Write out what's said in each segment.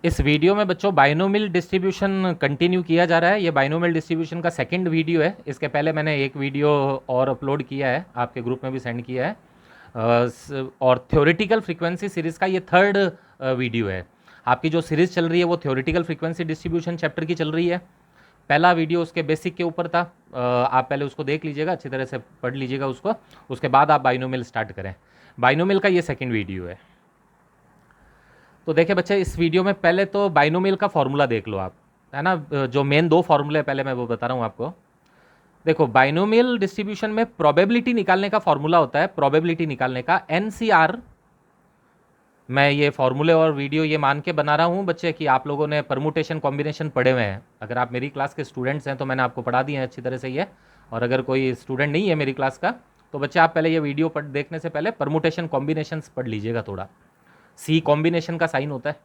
इस वीडियो में बच्चों बाइनोमियल डिस्ट्रीब्यूशन कंटिन्यू किया जा रहा है। ये बाइनोमियल डिस्ट्रीब्यूशन का सेकंड वीडियो है। इसके पहले मैंने एक वीडियो और अपलोड किया है, आपके ग्रुप में भी सेंड किया है। और थ्योरेटिकल फ्रीक्वेंसी सीरीज़ का ये थर्ड वीडियो है। आपकी जो सीरीज़ चल रही है वो थ्योरेटिकल फ्रीक्वेंसी डिस्ट्रीब्यूशन चैप्टर की चल रही है। पहला वीडियो उसके बेसिक के ऊपर था। आप पहले उसको देख लीजिएगा, अच्छी तरह से पढ़ लीजिएगा उसको, उसके बाद आप बाइनोमियल स्टार्ट करें। बाइनोमियल का ये सेकंड वीडियो है। तो देखिए बच्चे, इस वीडियो में पहले तो बाइनोमियल का फॉर्मूला देख लो आप, है ना। जो मेन दो फॉर्मूले पहले मैं वो बता रहा हूँ आपको। देखो, बाइनोमियल डिस्ट्रीब्यूशन में प्रोबेबिलिटी निकालने का फॉर्मूला होता है, प्रोबेबिलिटी निकालने का एनसीआर। मैं ये फॉर्मूले और वीडियो ये मान के बना रहा हूँ बच्चे कि आप लोगों ने परमुटेशन कॉम्बिनेशन पढ़े हुए हैं। अगर आप मेरी क्लास के स्टूडेंट्स हैं तो मैंने आपको पढ़ा दिए हैं अच्छी तरह से ये। और अगर कोई स्टूडेंट नहीं है मेरी क्लास का, तो बच्चे आप पहले ये वीडियो देखने से पहले परमुटेशन कॉम्बिनेशन पढ़ लीजिएगा थोड़ा। सी कॉम्बिनेशन का साइन होता है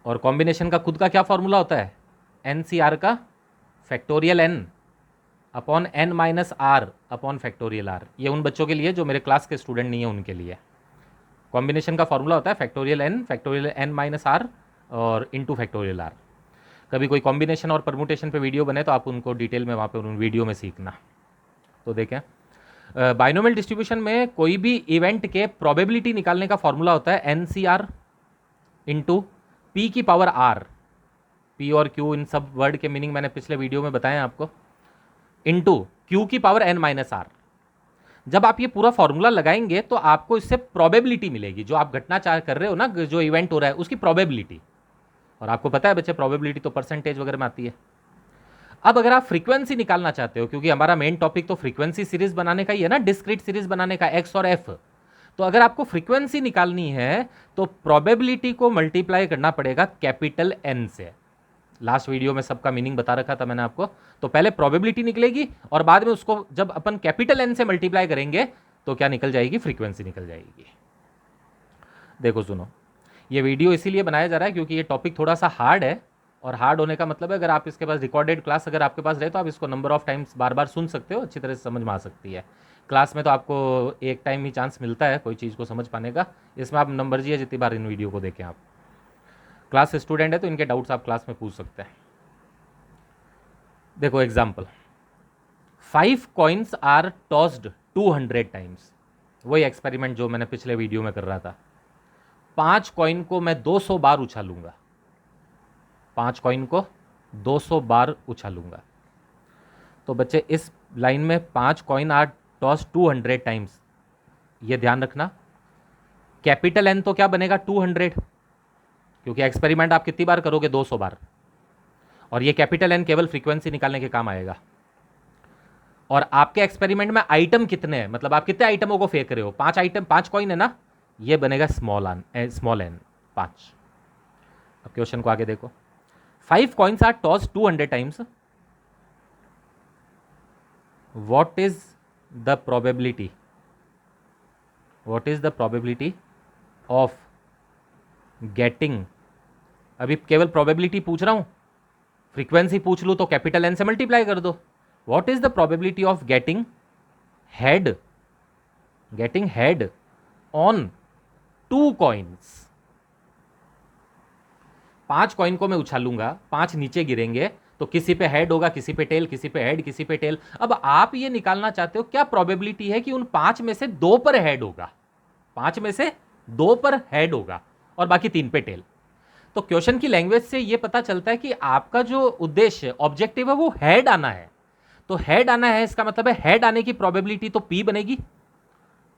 और कॉम्बिनेशन का खुद का क्या फॉर्मूला होता है, एन सी आर का factorial n upon n minus r upon factorial r. ये उन बच्चों के लिए जो मेरे क्लास के स्टूडेंट नहीं है उनके लिए कॉम्बिनेशन का फॉर्मूला होता है फैक्टोरियल एन माइनस आर और इंटू फैक्टोरियल आर। कभी कोई कॉम्बिनेशन और परमुटेशन पे वीडियो बने तो आप उनको डिटेल में वहाँ पे उन वीडियो में सीखना। तो देखें, बाइनोमियल डिस्ट्रीब्यूशन में कोई भी इवेंट के प्रोबेबिलिटी निकालने का फॉर्मूला होता है n c r into p की पावर आर। पी और क्यू इन सब वर्ड के मीनिंग मैंने पिछले वीडियो में बताए आपको, इंटू क्यू की पावर एन माइनस आर। जब आप ये पूरा फॉर्मूला लगाएंगे तो आपको इससे प्रोबेबिलिटी मिलेगी, जो आप घटना चाह कर रहे हो ना, जो इवेंट हो रहा है उसकी प्रोबेबिलिटी। और आपको पता है बच्चे, प्रोबेबिलिटी तो परसेंटेज वगैरह में आती है। अब अगर आप फ्रीक्वेंसी निकालना चाहते हो, क्योंकि हमारा मेन टॉपिक तो फ्रीक्वेंसी सीरीज बनाने का ही है ना, डिस्क्रीट सीरीज बनाने का, एक्स और एफ। तो अगर आपको फ्रीक्वेंसी निकालनी है तो प्रोबेबिलिटी को मल्टीप्लाई करना पड़ेगा कैपिटल एन से। लास्ट वीडियो में सबका मीनिंग बता रखा था मैंने आपको। तो पहले प्रोबेबिलिटी निकलेगी और बाद में उसको जब अपन कैपिटल एन से मल्टीप्लाई करेंगे तो क्या निकल जाएगी, फ्रीक्वेंसी निकल जाएगी। देखो सुनो, ये वीडियो इसीलिए बनाया जा रहा है क्योंकि ये टॉपिक थोड़ा सा हार्ड है। और हार्ड होने का मतलब है, अगर आप इसके पास रिकॉर्डेड क्लास अगर आपके पास रहे तो आप इसको नंबर ऑफ टाइम्स बार बार सुन सकते हो, अच्छी तरह से समझ में आ सकती है। क्लास में तो आपको एक टाइम ही चांस मिलता है कोई चीज़ को समझ पाने का। इसमें आप नंबर जी है जितनी बार इन वीडियो को देखें। आप क्लास स्टूडेंट है तो इनके डाउट्स आप क्लास में पूछ सकते हैं। देखो example, 5 coins are tossed 200 times. वही एक्सपेरिमेंट जो मैंने पिछले वीडियो में कर रहा था। 5 कॉइन को मैं 200 बार उछालूंगा, 5 कॉइन को 200 बार उछालूंगा। तो बच्चे इस लाइन में 5 कॉइन आर टॉस 200 टाइम्स। ये ध्यान रखना, कैपिटल एन तो क्या बनेगा 200, क्योंकि एक्सपेरिमेंट आप कितनी बार करोगे, 200 बार। और ये कैपिटल एन केवल फ्रीक्वेंसी निकालने के काम आएगा। और आपके एक्सपेरिमेंट में आइटम कितने हैं, मतलब आप कितने आइटमों को फेंक रहे हो, 5 आइटम, 5 कॉइन है ना, ये बनेगा स्मॉल एन 5। अब क्वेश्चन को आगे देखो, 5 coins are tossed 200 times. What is the probability? What is the probability of getting? अभी केवल probability पूछ रहा हूं, फ्रीक्वेंसी पूछ लूं तो कैपिटल एन से मल्टीप्लाई कर दो। What is the probability of getting head? Getting head on 2 coins. 5 coin को मैं उछालूंगा, 5 नीचे गिरेंगे तो किसी पे हेड होगा, किसी पे टेल, किसी पे हेड, किसी पे टेल। अब आप ये निकालना चाहते हो क्या प्रोबेबिलिटी है कि उन 5 में से 2 पर हेड होगा, 5 में से 2 पर हेड होगा और बाकी 3 पे टेल। तो क्वेश्चन की लैंग्वेज से ये पता चलता है कि आपका जो उद्देश्य ऑब्जेक्टिव है वो हेड आना है। तो हेड आना है, इसका मतलब है हेड आने की प्रोबेबिलिटी तो पी बनेगी।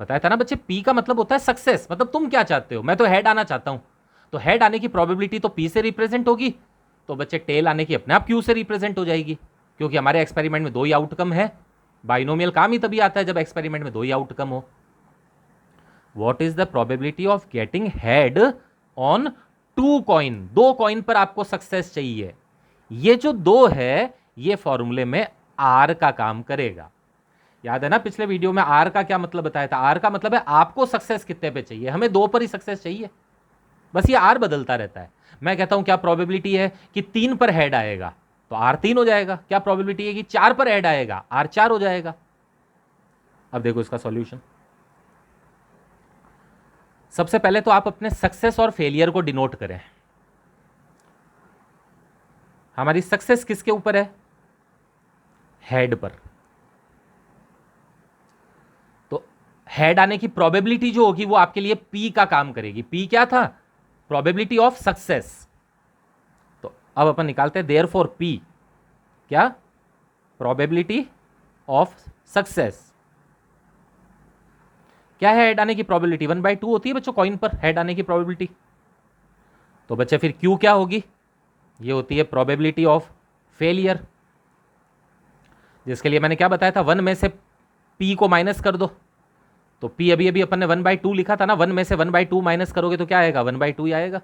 बताया था ना बच्चे, पी का मतलब होता है सक्सेस। मतलब तुम क्या चाहते हो, मैं तो हेड आना चाहता हूं, तो हेड आने की प्रोबेबिलिटी तो पी से रिप्रेजेंट होगी। तो बच्चे टेल आने की अपने आप क्यू से रिप्रेजेंट हो जाएगी, क्योंकि हमारे एक्सपेरिमेंट में 2 ही आउटकम है। बाइनोमियल काम ही तभी आता है जब एक्सपेरिमेंट में 2 ही आउटकम हो। What is the probability of getting head on 2 coin? 2 coin पर आपको सक्सेस चाहिए। ये जो 2 है ये फॉर्मूले में आर का काम करेगा। याद है ना पिछले वीडियो में आर का क्या मतलब बताया था? आर का मतलब है आपको सक्सेस कितने पे चाहिए, हमें 2 पर ही सक्सेस चाहिए, बस ये आर बदलता रहता है। मैं कहता हूं क्या प्रोबेबिलिटी है कि 3 पर हेड आएगा तो आर 3 हो जाएगा। क्या प्रोबेबिलिटी है कि 4 पर हेड आएगा, आर 4 हो जाएगा। अब देखो इसका सॉल्यूशन। सबसे पहले तो आप अपने सक्सेस और फेलियर को डिनोट करें। हमारी सक्सेस किसके ऊपर है? हेड पर। तो हेड आने की प्रोबेबिलिटी जो होगी वो आपके लिए पी का काम करेगी। पी क्या था? Probability of success. तो अब अपन निकालते हैं देयरफॉर पी क्या? Probability of success. क्या है हेड आने की प्रोबेबिलिटी? 1/2 होती है बच्चों कॉइन पर हेड आने की प्रोबेबिलिटी। तो बच्चे फिर क्यू क्या होगी? ये होती है प्रोबेबिलिटी ऑफ फेलियर, जिसके लिए मैंने क्या बताया था, 1 में से पी को माइनस कर दो। तो पी अभी अभी अपन ने 1/2 लिखा था ना, 1 में से 1/2 माइनस करोगे तो क्या आएगा? 1/2 ही आएगा।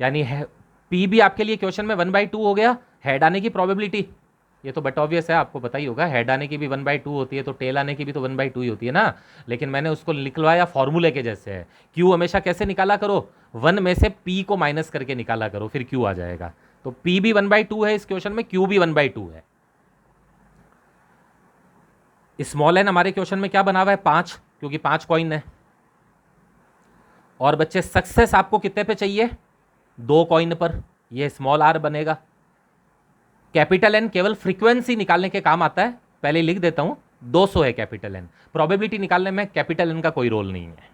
यानी पी भी आपके लिए क्वेश्चन में 1/2 हो गया। हेड आने की प्रोबेबिलिटी, ये तो बट ऑब्वियस है, आपको पता ही होगा, हेड आने की भी 1/2 होती है, तो टेल आने की भी तो 1/2 ही होती है ना। लेकिन मैंने उसको निकलवाया फॉर्मूले के जैसे है। क्यू हमेशा कैसे निकाला करो? 1 में से पी को माइनस करके निकाला करो, फिर क्यू आ जाएगा। तो पी भी 1/2 है इस क्वेश्चन में, क्यू भी 1/2 है। स्मॉल एन हमारे क्वेश्चन में क्या बना हुआ है? 5, क्योंकि 5 कॉइन है। और बच्चे सक्सेस आपको कितने पे चाहिए? 2 कॉइन पर, ये स्मॉल आर बनेगा। कैपिटल एन केवल फ्रीक्वेंसी निकालने के काम आता है, पहले लिख देता हूं, 200 है कैपिटल एन। प्रोबेबिलिटी निकालने में कैपिटल एन का कोई रोल नहीं है।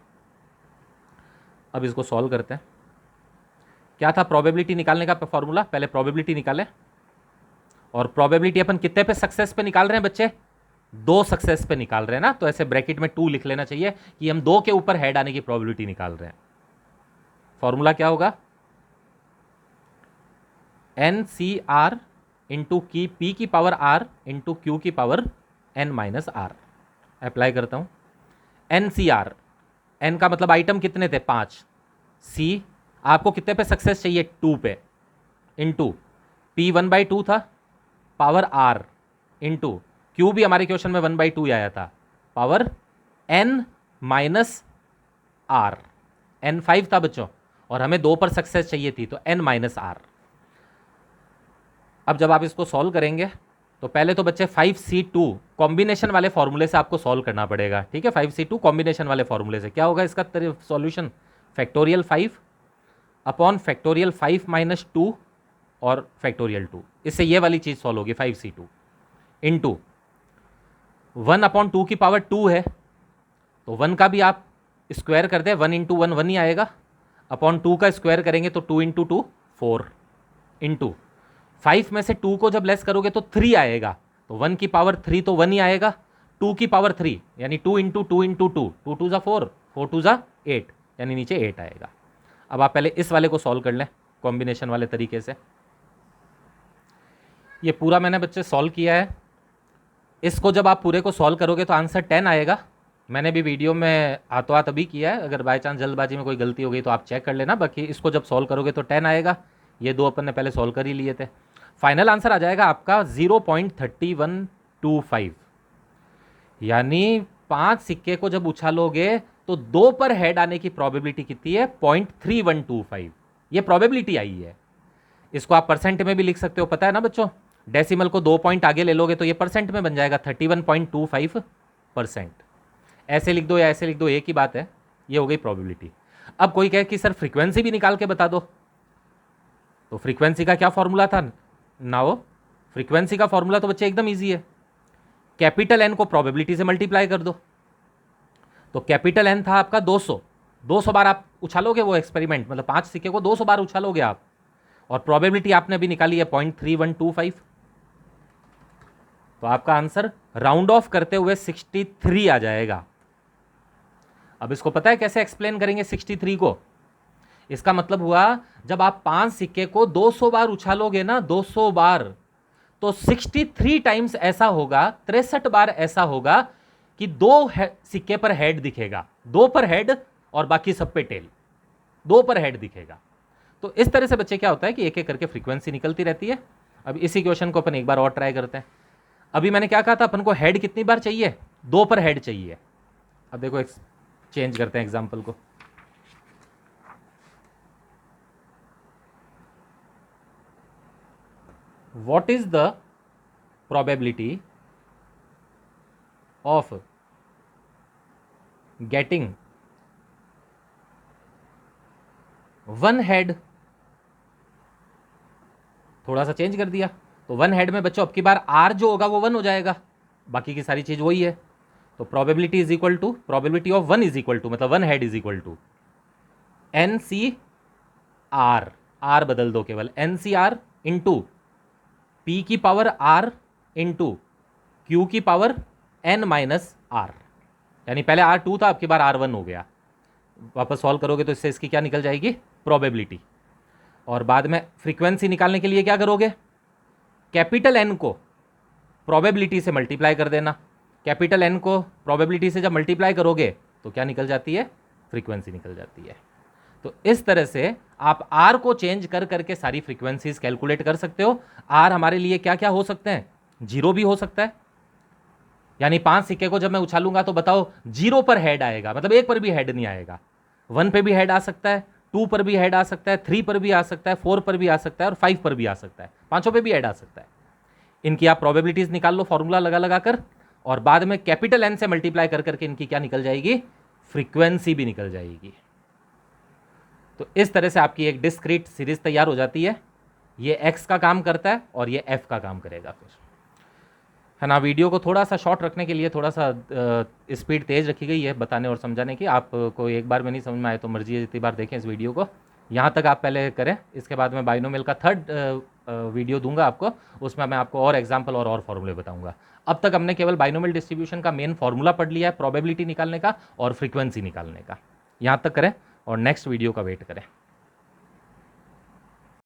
अब इसको सॉल्व करते हैं। क्या था प्रोबेबिलिटी निकालने का फॉर्मूला? पहले प्रोबेबिलिटी निकाले, और प्रोबेबिलिटी अपन कितने पे सक्सेस पे निकाल रहे हैं बच्चे? 2 सक्सेस पे निकाल रहे हैं ना, तो ऐसे ब्रैकेट में 2 लिख लेना चाहिए कि हम 2 के ऊपर हेड आने की प्रोबेबिलिटी निकाल रहे हैं। फॉर्मूला क्या होगा? एन सी आर इंटू की पी की पावर आर इंटू क्यू की power n minus r. Apply करता हूं। एन सी आर, एन का मतलब आइटम कितने थे? 5। सी आपको कितने पे सक्सेस चाहिए? 2 पे। इंटू पी 1/2 था, पावर आर इंटू क्यू भी हमारे क्वेश्चन में 1/2 ही आया था, power n minus r. N 5 था बच्चों, और हमें 2 पर सक्सेस चाहिए थी, तो एन माइनस आर। अब जब आप इसको सॉल्व करेंगे तो पहले तो बच्चे 5C2 कॉम्बिनेशन वाले फॉर्मूले से आपको सॉल्व करना पड़ेगा, ठीक है। 5C2 कॉम्बिनेशन वाले फॉर्मूले से क्या होगा इसका solution? Factorial 5 upon factorial 5 minus 2 और फैक्टोरियल 2। इससे ये वाली चीज सॉल्व होगी 5C2 इंटू 1/2 की पावर 2 है, तो 1 का भी आप स्क्वायर कर दे, 1 इंटू 1 1 ही आएगा, अपॉन 2 का स्क्वायर करेंगे तो 2 इंटू 2 4 इंटू 5 में से 2 को जब लेस करोगे तो 3 आएगा, तो 1 की पावर 3 तो 1 ही आएगा, 2 की पावर 3 यानी 2 इंटू 2 इंटू 2, 2 2 ज़ा 4, 4 2 ज़ा 8, यानी नीचे 8 आएगा। अब आप पहले इस वाले को सॉल्व कर लें कॉम्बिनेशन वाले तरीके से। ये पूरा मैंने बच्चे सॉल्व किया है। इसको जब आप पूरे को सॉल्व करोगे तो आंसर 10 आएगा। मैंने भी वीडियो में हाथों हाथ अभी किया है, अगर बाय चांस जल्दबाजी में कोई गलती हो गई तो आप चेक कर लेना। बाकी इसको जब सॉल्व करोगे तो 10 आएगा। ये 2 अपन ने पहले सॉल्व कर ही लिए थे। फाइनल आंसर आ जाएगा आपका 0.3125, यानी 5 सिक्के को जब उछालोगे तो 2 पर हेड आने की प्रोबेबिलिटी कितनी है? 0.3125। ये प्रोबेबिलिटी आई है। इसको आप परसेंट में भी लिख सकते हो, पता है ना बच्चों। डेसिमल को 2 पॉइंट आगे ले लोगे तो ये परसेंट में बन जाएगा 31.25%। ऐसे लिख दो या ऐसे लिख दो, एक ही बात है। ये हो गई प्रोबेबिलिटी। अब कोई कहे कि सर फ्रीक्वेंसी भी निकाल के बता दो, तो फ्रीक्वेंसी का क्या फॉर्मूला था? नाउ फ्रीक्वेंसी का फॉर्मूला तो बच्चे एकदम इजी है। कैपिटल एन को प्रोबेबिलिटी से मल्टीप्लाई कर दो। तो कैपिटल एन था आपका 200, 200 बार आप उछालोगे वो एक्सपेरिमेंट, मतलब 5 सिक्के को 200 बार उछालोगे आप, और प्रोबेबिलिटी आपने अभी निकाली है 0.3125, तो आपका आंसर राउंड ऑफ करते हुए 63 आ जाएगा। अब इसको पता है कैसे एक्सप्लेन करेंगे 63 को? इसका मतलब हुआ जब आप 5 सिक्के को 200 बार उछालोगे ना, 200 बार, तो 63 टाइम्स ऐसा होगा, 63 बार ऐसा होगा कि 2 सिक्के पर हेड दिखेगा, 2 पर हेड और बाकी सब पे टेल, 2 पर हेड दिखेगा। तो इस तरह से बच्चे क्या होता है कि एक एक करके फ्रीक्वेंसी निकलती रहती है। अब इसी क्वेश्चन को अपन एक बार और ट्राई करते हैं। अभी मैंने क्या कहा था, अपन को हेड कितनी बार चाहिए? 2 पर हेड चाहिए। अब देखो चेंज करते हैं एग्जाम्पल को। What is the probability of getting one head थोड़ा सा चेंज कर दिया, तो 1 हेड में बच्चों अब की बार आर जो होगा वो 1 हो जाएगा, बाकी की सारी चीज़ वही है। तो probability is equal to, probability of 1 is equal to, मतलब 1 head is equal to n c r, r बदल दो केवल, n c r into p की पावर आर इंटू क्यू की पावर एन माइनस आर, यानी पहले आर 2 था, अब की बार आर 1 हो गया। वापस सॉल्व करोगे तो इससे इसकी क्या निकल जाएगी, प्रोबेबिलिटी। और बाद में फ्रीक्वेंसी निकालने के लिए क्या करोगे, कैपिटल एन को प्रोबेबिलिटी से मल्टीप्लाई कर देना। कैपिटल एन को प्रोबेबिलिटी से जब मल्टीप्लाई करोगे तो क्या निकल जाती है, फ्रीक्वेंसी निकल जाती है। तो इस तरह से आप आर को चेंज कर करके सारी फ्रीक्वेंसीज कैलकुलेट कर सकते हो। आर हमारे लिए क्या क्या हो सकते हैं, 0 भी हो सकता है, यानी 5 सिक्के को जब मैं उछालूंगा तो बताओ 0 पर हेड आएगा, मतलब 1 पर भी हेड नहीं आएगा। 1 पे भी हेड आ सकता है, 2 पर भी हेड आ सकता है, 3 पर भी आ सकता है, 4 पर भी आ सकता है और 5 पर भी आ सकता है, 5 पे भी हेड आ सकता है। इनकी आप प्रोबेबिलिटीज निकाल लो फॉर्मूला लगा लगा कर, और बाद में कैपिटल एन से मल्टीप्लाई कर करके इनकी क्या निकल जाएगी, फ्रीक्वेंसी भी निकल जाएगी। तो इस तरह से आपकी एक डिस्क्रीट सीरीज तैयार हो जाती है। ये एक्स का काम करता है और ये एफ का काम करेगा फिर, है ना। वीडियो को थोड़ा सा शॉर्ट रखने के लिए थोड़ा सा स्पीड तेज़ रखी गई है बताने और समझाने की। आपको एक बार में नहीं समझ में आए तो मर्जी है जितनी बार देखें इस वीडियो को, यहाँ तक आप पहले करें। इसके बाद मैं बाइनोमियल का 3rd वीडियो दूंगा आपको, उसमें मैं आपको और एग्जाम्पल और फॉर्मूले बताऊंगा। अब तक हमने केवल बाइनोमियल डिस्ट्रीब्यूशन का मेन फॉर्मूला पढ़ लिया है, प्रोबेबिलिटी निकालने का और फ्रीक्वेंसी निकालने का। यहाँ तक करें और नेक्स्ट वीडियो का वेट करें।